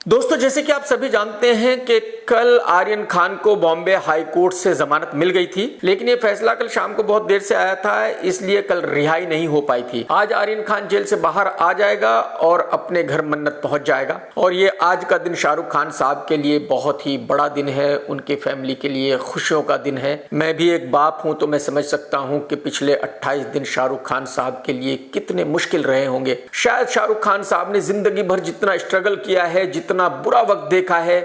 दोस्तों, जैसे कि आप सभी जानते हैं कि कल आर्यन खान को बॉम्बे हाई कोर्ट से जमानत मिल गई थी, लेकिन ये फैसला कल शाम को बहुत देर से आया था, इसलिए कल रिहाई नहीं हो पाई थी। आज आर्यन खान जेल से बाहर आ जाएगा और अपने घर मन्नत पहुंच जाएगा। और ये आज का दिन शाहरुख खान साहब के लिए बहुत ही बड़ा दिन है, उनकी फैमिली के लिए खुशियों का दिन है। मैं भी एक बाप हूं तो मैं समझ सकता हूं कि पिछले 28 दिन शाहरुख खान साहब के लिए कितने मुश्किल रहे होंगे। शायद शाहरुख खान साहब ने जिंदगी भर जितना स्ट्रगल किया है, जितना बुरा वक्त देखा है,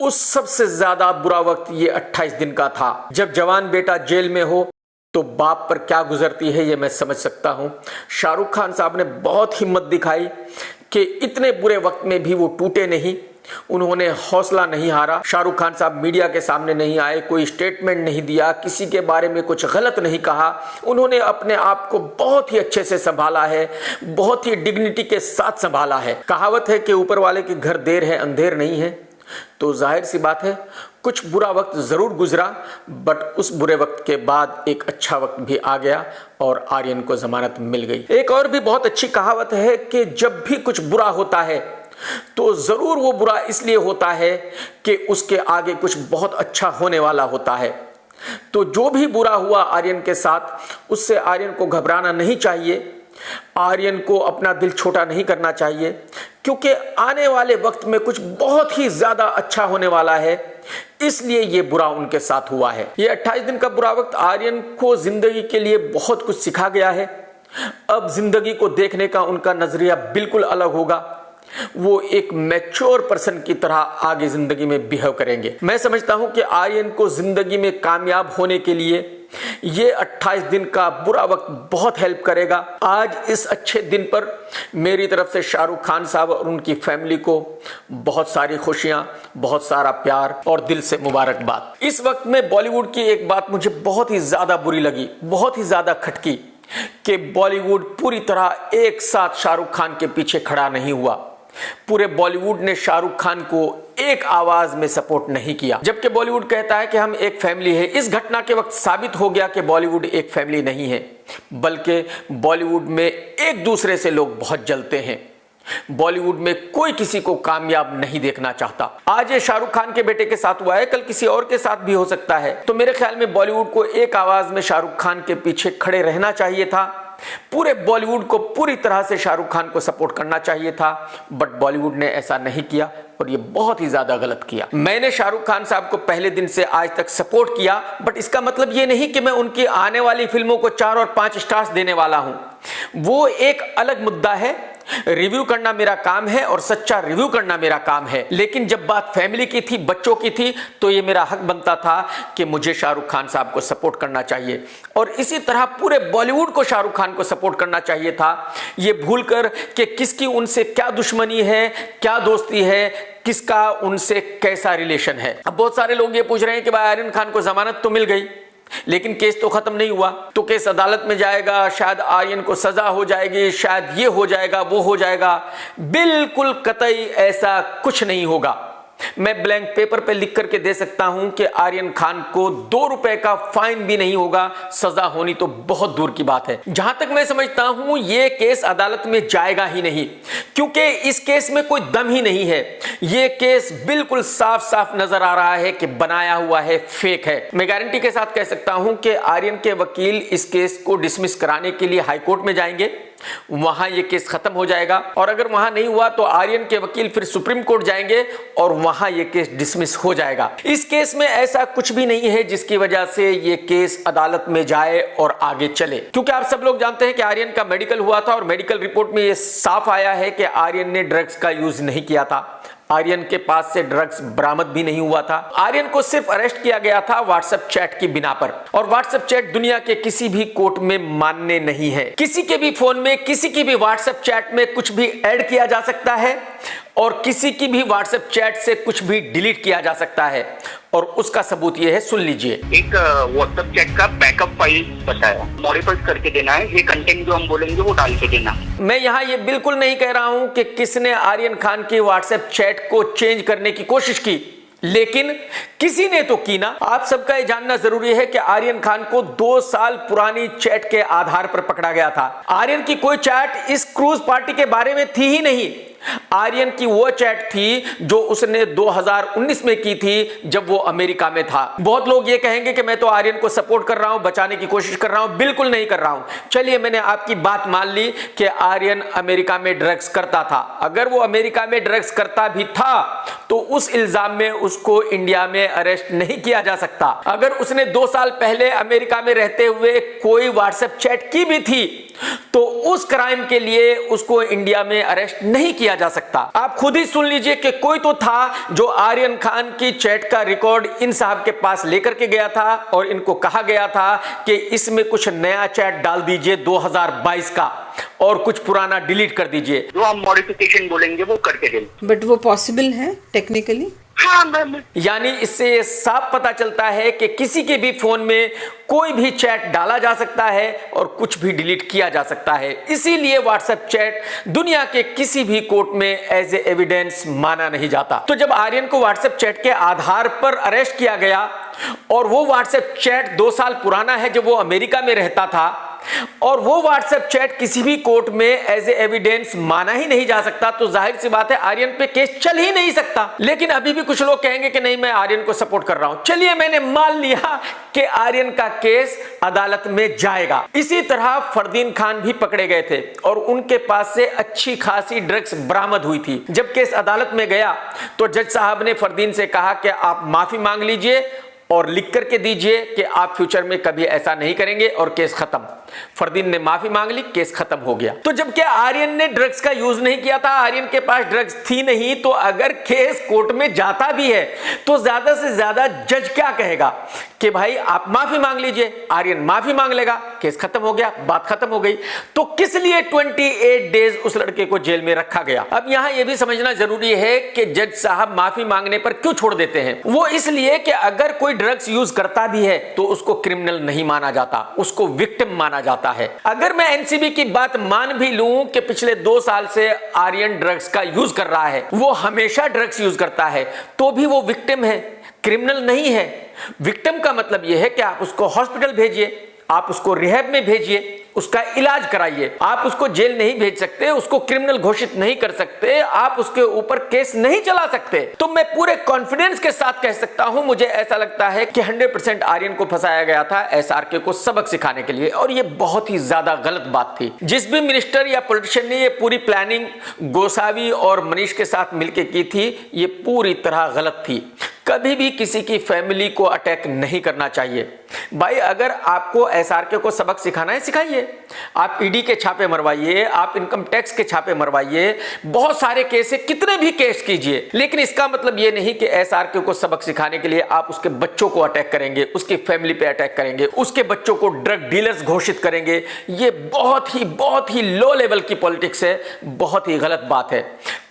उस सबसे ज्यादा बुरा वक्त ये 28 दिन का था। जब जवान बेटा जेल में हो तो बाप पर क्या गुजरती है ये मैं समझ सकता हूं। शाहरुख खान साहब ने बहुत हिम्मत दिखाई कि इतने बुरे वक्त में भी वो टूटे नहीं, उन्होंने हौसला नहीं हारा। शाहरुख खान साहब मीडिया के सामने नहीं आए, कोई स्टेटमेंट नहीं दिया, किसी के बारे में कुछ गलत नहीं कहा। उन्होंने अपने आप को बहुत ही अच्छे से संभाला है, बहुत ही डिग्निटी के साथ संभाला है। कहावत है कि ऊपर वाले के घर देर है अंधेर नहीं है, तो जाहिर सी बात है कुछ बुरा वक्त जरूर गुजरा, बट उस बुरे वक्त के बाद एक अच्छा वक्त भी आ गया और आर्यन को जमानत मिल गई। एक और भी बहुत अच्छी कहावत है कि जब भी कुछ बुरा होता है तो जरूर वो बुरा इसलिए होता है कि उसके आगे कुछ बहुत अच्छा होने वाला होता है। तो जो भी बुरा हुआ आर्यन के साथ, उससे आर्यन को घबराना नहीं चाहिए, आर्यन को अपना दिल छोटा नहीं करना चाहिए, क्योंकि आने वाले वक्त में कुछ बहुत ही ज्यादा अच्छा होने वाला है, इसलिए ये बुरा उनके साथ हुआ है। ये 28 दिन का बुरा वक्त आर्यन को जिंदगी के लिए बहुत कुछ सिखा गया है। अब जिंदगी को देखने का उनका नजरिया बिल्कुल अलग होगा। वो एक मैच्योर पर्सन की तरह आगे जिंदगी में बिहेव करेंगे। मैं समझता हूं कि आर्यन को जिंदगी में कामयाब होने के लिए ये 28 दिन का बुरा वक्त बहुत हेल्प करेगा। आज इस अच्छे दिन पर मेरी तरफ से शाहरुख खान साहब और उनकी फैमिली को बहुत सारी खुशियां, बहुत सारा प्यार और दिल से मुबारकबाद। इस वक्त में बॉलीवुड की एक बात मुझे बहुत ही ज्यादा बुरी लगी, बहुत ही ज्यादा खटकी, कि बॉलीवुड पूरी तरह एक साथ शाहरुख खान के पीछे खड़ा नहीं हुआ। पूरे बॉलीवुड ने शाहरुख खान को एक आवाज में सपोर्ट नहीं किया, जबकि बॉलीवुड कहता है कि हम एक फैमिली है। इस घटना के वक्त साबित हो गया कि बॉलीवुड एक फैमिली नहीं है, बल्कि बॉलीवुड में एक दूसरे से लोग बहुत जलते हैं। बॉलीवुड में कोई किसी को कामयाब नहीं देखना चाहता। आज ये शाहरुख खान के बेटे के साथ हुआ है, कल किसी और के साथ भी हो सकता है। तो मेरे ख्याल में बॉलीवुड को एक आवाज में शाहरुख खान के पीछे खड़े रहना चाहिए था। पूरे बॉलीवुड को पूरी तरह से शाहरुख खान को सपोर्ट करना चाहिए था, बट बॉलीवुड ने ऐसा नहीं किया और ये बहुत ही ज्यादा गलत किया। मैंने शाहरुख खान साहब को पहले दिन से आज तक सपोर्ट किया, बट इसका मतलब ये नहीं कि मैं उनकी आने वाली फिल्मों को 4 और 5 स्टार्स देने वाला हूं। वो एक अलग मुद्दा है। रिव्यू करना मेरा काम है और सच्चा रिव्यू करना मेरा काम है, लेकिन जब बात फैमिली की थी, बच्चों की थी, तो ये मेरा हक बनता था कि मुझे शाहरुख खान साहब को सपोर्ट करना चाहिए और इसी तरह पूरे बॉलीवुड को शाहरुख खान को सपोर्ट करना चाहिए था। ये भूलकर कि किसकी उनसे क्या दुश्मनी है, क्या दोस्ती है, किसका उनसे कैसा रिलेशन है। अब बहुत सारे लोग ये पूछ रहे हैं कि भाई आर्यन खान को जमानत तो मिल गई, लेकिन केस तो खत्म नहीं हुआ, तो केस अदालत में जाएगा, शायद आर्यन को सजा हो जाएगी, शायद ये हो जाएगा, वो हो जाएगा। बिल्कुल कतई ऐसा कुछ नहीं होगा। मैं ब्लैंक पेपर पे लिख करके दे सकता हूं कि आर्यन खान को 2 रुपए का फाइन भी नहीं होगा, सजा होनी तो बहुत दूर की बात है। जहां तक मैं समझता हूं ये केस अदालत में जाएगा ही नहीं, क्योंकि इस केस में कोई दम ही नहीं है। ये केस बिल्कुल साफ साफ नजर आ रहा है कि बनाया हुआ है, फेक है। मैं गारंटी के साथ कह सकता हूं कि आर्यन के वकील इस केस को डिसमिस कराने के लिए हाईकोर्ट में जाएंगे, वहां यह केस खत्म हो जाएगा। और अगर वहां नहीं हुआ तो आर्यन के वकील फिर सुप्रीम कोर्ट जाएंगे और वहां यह केस डिसमिस हो जाएगा। इस केस में ऐसा कुछ भी नहीं है जिसकी वजह से यह केस अदालत में जाए और आगे चले, क्योंकि आप सब लोग जानते हैं कि आर्यन का मेडिकल हुआ था और मेडिकल रिपोर्ट में यह साफ आया है कि आर्यन ने ड्रग्स का यूज नहीं किया था। आर्यन के पास से ड्रग्स बरामद भी नहीं हुआ था। आर्यन को सिर्फ अरेस्ट किया गया था व्हाट्सएप चैट की बिना पर, और व्हाट्सएप चैट दुनिया के किसी भी कोर्ट में मान्य नहीं है। किसी के भी फोन में, किसी की भी व्हाट्सएप चैट में कुछ भी ऐड किया जा सकता है और किसी की भी व्हाट्सएप चैट से कुछ भी डिलीट किया जा सकता है, और उसका सबूत ये है, सुन लीजिए। एक व्हाट्सएप चैट का बैकअप फाइल बताया, मॉडिफाई करके देना है, ये कंटेंट जो हम बोलेंगे वो डाल के देना। मैं यहाँ ये बिल्कुल नहीं कह रहा हूं कि किसने आर्यन खान की व्हाट्सएप चैट को चेंज करने की कोशिश की, लेकिन किसी ने तो की ना। आप सबका ये जानना जरूरी है कि आर्यन खान को 2 साल पुरानी चैट के आधार पर पकड़ा गया था। आर्यन की कोई चैट इस क्रूज पार्टी के बारे में थी ही नहीं। आर्यन की वो चैट थी जो उसने 2019 में की थी जब वो अमेरिका में था। बहुत लोग ये कहेंगे कि मैं तो आर्यन को सपोर्ट कर रहा हूं, बचाने की कोशिश कर रहा हूं। बिल्कुल नहीं कर रहा हूं। चलिए, मैंने आपकी बात मान ली कि आर्यन अमेरिका में ड्रग्स करता था। अगर वो अमेरिका में ड्रग्स करता भी था तो उस इल्जाम में उसको इंडिया में अरेस्ट नहीं किया जा सकता। अगर उसने 2 साल पहले अमेरिका में रहते हुए कोई व्हाट्सएप चैट की भी थी तो उस क्राइम के लिए उसको इंडिया में अरेस्ट नहीं किया जा सकता। आप खुद ही सुन लीजिए कि कोई तो था जो आर्यन खान की चैट का रिकॉर्ड इन साहब के पास लेकर के गया था और इनको कहा गया था कि इसमें कुछ नया चैट डाल दीजिए 2022 का और कुछ पुराना डिलीट कर दीजिए। जो हम मॉडिफिकेशन बोलेंगे वो करके देंगे। बट वो पॉसिबल है टेक्निकली? हाँ मैम। यानी इससे ये साफ पता चलता है कि किसी के भी फोन में कोई भी चैट डाला जा सकता है और कुछ भी डिलीट किया जा सकता है। इसीलिए व्हाट्सएप चैट दुनिया के किसी भी कोर्ट में एज ए एविडेंस माना नहीं जाता। तो जब आर्यन को व्हाट्सएप चैट के आधार पर अरेस्ट किया गया और वो व्हाट्सएप चैट 2 साल पुराना है जब वो अमेरिका में रहता था और वो व्हाट्सएप चैट किसी भी कोर्ट में एज ए एविडेंस माना ही नहीं जा सकता, तो जाहिर सी बात है आर्यन पे केस चल ही नहीं सकता। लेकिन अभी भी कुछ लोग कहेंगे कि नहीं, मैं आर्यन को सपोर्ट कर रहा हूं। चलिए, मैंने मान लिया कि आर्यन का केस अदालत में जाएगा। इसी तरह फरदीन खान भी पकड़े गए थे और उनके पास से अच्छी खासी ड्रग्स बरामद हुई थी। जब केस अदालत में गया तो जज साहब ने फरदीन से कहा कि आप माफी मांग लीजिए और लिख करके दीजिए कि आप फ्यूचर में कभी ऐसा नहीं करेंगे और केस खत्म। फरदीन ने माफी मांग ली, केस खत्म हो गया। तो जबकि आर्यन ने ड्रग्स का यूज नहीं किया था, आर्यन के पास ड्रग्स थी नहीं, तो अगर केस कोर्ट में जाता भी है तो ज्यादा से ज्यादा जज क्या कहेगा कि भाई आप माफी मांग लीजिए। आर्यन माफी मांग लेगा, केस खत्म हो गया, बात खत्म हो गई। तो किस लिए 28 डेज उस लड़के को जेल में रखा गया? अब यहां यह भी समझना जरूरी है कि जज साहब माफी मांगने पर क्यों छोड़ देते हैं। वो इसलिए कि अगर कोई ड्रग्स यूज करता भी है तो उसको क्रिमिनल नहीं माना जाता, उसको विक्टिम माना जाता है। अगर मैं एनसीबी की बात मान भी लूं कि पिछले 2 साल से आर्यन ड्रग्स का यूज कर रहा है, वो हमेशा ड्रग्स यूज करता है, तो भी वो विक्टिम है, क्रिमिनल नहीं है। विक्टिम का मतलब यह है कि आप उसको हॉस्पिटल भेजिए, आप उसको रिहैब में भेजिए, उसका इलाज कराइए। आप उसको जेल नहीं भेज सकते, उसको क्रिमिनल घोषित नहीं कर सकते, आप उसके ऊपर केस नहीं चला सकते। तो मैं पूरे कॉन्फिडेंस के साथ कह सकता हूं, मुझे ऐसा लगता है कि 100% आर्यन को फंसाया गया था एसआरके को सबक सिखाने के लिए, और यह बहुत ही ज्यादा गलत बात थी। जिस भी मिनिस्टर या पॉलिटिशियन ने यह पूरी प्लानिंग गोसावी और मनीष के साथ मिलकर की थी, ये पूरी तरह गलत थी। कभी भी किसी की फैमिली को अटैक नहीं करना चाहिए। भाई, अगर आपको एसआरके को सबक सिखाना है, सिखाइए। आप ईडी के छापे मरवाइए, आप इनकम टैक्स के छापे मरवाइए, बहुत सारे केस है, कितने भी केस कीजिए। लेकिन इसका मतलब यह नहीं कि एसआरके को सबक सिखाने के लिए आप उसके बच्चों को अटैक करेंगे, उसकी फैमिली पे अटैक करेंगे, उसके बच्चों को ड्रग डीलर्स घोषित करेंगे। ये बहुत ही लो लेवल की पॉलिटिक्स है, बहुत ही गलत बात है।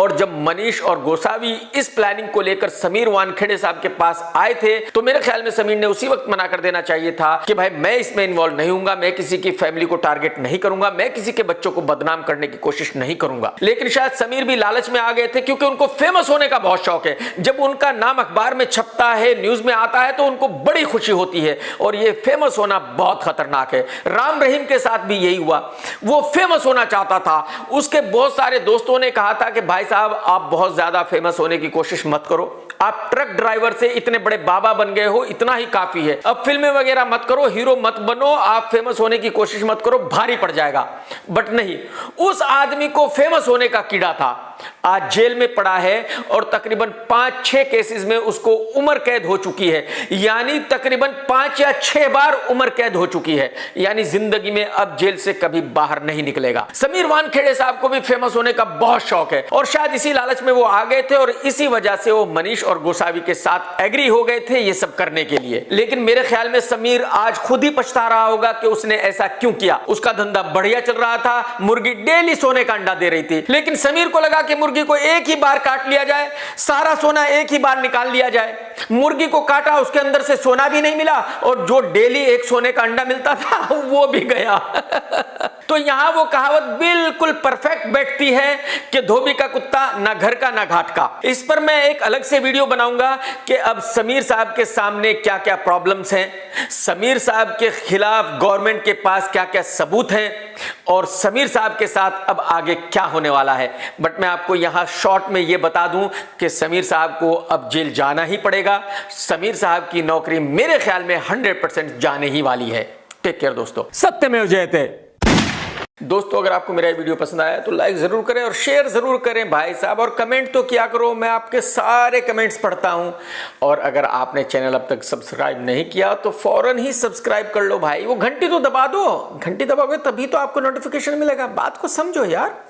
और जब मनीष और गोसावी इस प्लानिंग को लेकर समीर वानखेड़े साहब के पास आए थे, तो मेरे ख्याल में समीर ने उसी वक्त मना कर देना चाहिए था कि भाई मैं इसमें इन्वॉल्व नहीं हूंगा, मैं किसी की फैमिली को टारगेट नहीं करूंगा, मैं किसी के बच्चों को बदनाम करने की कोशिश नहीं करूंगा। लेकिन शायद समीर भी लालच में आ गए थे, क्योंकि उनको फेमस होने का बहुत शौक है। जब उनका नाम अखबार में छपता है, न्यूज में आता है, तो उनको बड़ी खुशी होती है। और ये फेमस होना बहुत खतरनाक है। राम रहीम के साथ भी यही हुआ। वो फेमस होना चाहता था, उसके बहुत सारे दोस्तों ने कहा था कि भाई साहब आप बहुत ज्यादा फेमस होने की कोशिश मत करो, आप ट्रक ड्राइवर से इतने बड़े बाबा बन गए हो, इतना ही काफी है, अब फिल्में वगैरह मत करो, हीरो मत बनो, आप फेमस होने की कोशिश मत करो, भारी पड़ जाएगा। बट नहीं, उस आदमी को फेमस होने का कीड़ा था, आज जेल में पड़ा है और तकरीबन 5-6 केसेस में उसको उम्र कैद हो चुकी है। यानी तकरीबन 5 या 6 बार उम्र कैद हो चुकी है। यानी जिंदगी में अब जेल से कभी बाहर नहीं निकलेगा। समीर वानखेड़े साहब को भी फेमस होने का बहुत शौक है और शायद इसी लालच में वो आ गए थे और इसी वजह से वो मनीष और गोसावी के साथ एग्री हो गए थे ये सब करने के लिए। लेकिन मेरे ख्याल में समीर आज खुद ही पछता रहा होगा कि उसने ऐसा क्यों किया। उसका धंधा बढ़िया चल रहा था, मुर्गी डेली सोने का अंडा दे रही थी, लेकिन समीर को लगा कि मुर्गी को एक ही बार काट लिया जाए, सारा सोना एक ही बार निकाल लिया जाए। मुर्गी को काटा, उसके अंदर से सोना भी नहीं मिला और जो डेली एक सोने का अंडा मिलता था वो भी गया। तो यहां वो कहावत बिल्कुल परफेक्ट बैठती है कि धोबी का कुत्ता ना घर का ना घाट का। इस पर मैं एक अलग से वीडियो बनाऊंगा कि अब समीर साहब के सामने क्या क्या प्रॉब्लम्स हैं, समीर साहब के खिलाफ गवर्नमेंट के पास क्या क्या सबूत हैं और समीर साहब के साथ अब आगे क्या होने वाला है। बट मैं आपको यहां शॉर्ट में यह बता दूं कि समीर साहब को अब जेल जाना ही पड़ेगा। समीर साहब की नौकरी मेरे ख्याल में 100% जाने ही वाली है। टेक केयर दोस्तों, सत्यमेव जयते। दोस्तों अगर आपको मेरा वीडियो पसंद आया तो लाइक जरूर करें और शेयर जरूर करें भाई साहब, और कमेंट तो क्या करो, मैं आपके सारे कमेंट्स पढ़ता हूं। और अगर आपने चैनल अब तक सब्सक्राइब नहीं किया तो फौरन ही सब्सक्राइब कर लो भाई, वो घंटी तो दबा दो, घंटी दबाओगे तभी तो आपको नोटिफिकेशन मिलेगा। बात को समझो यार।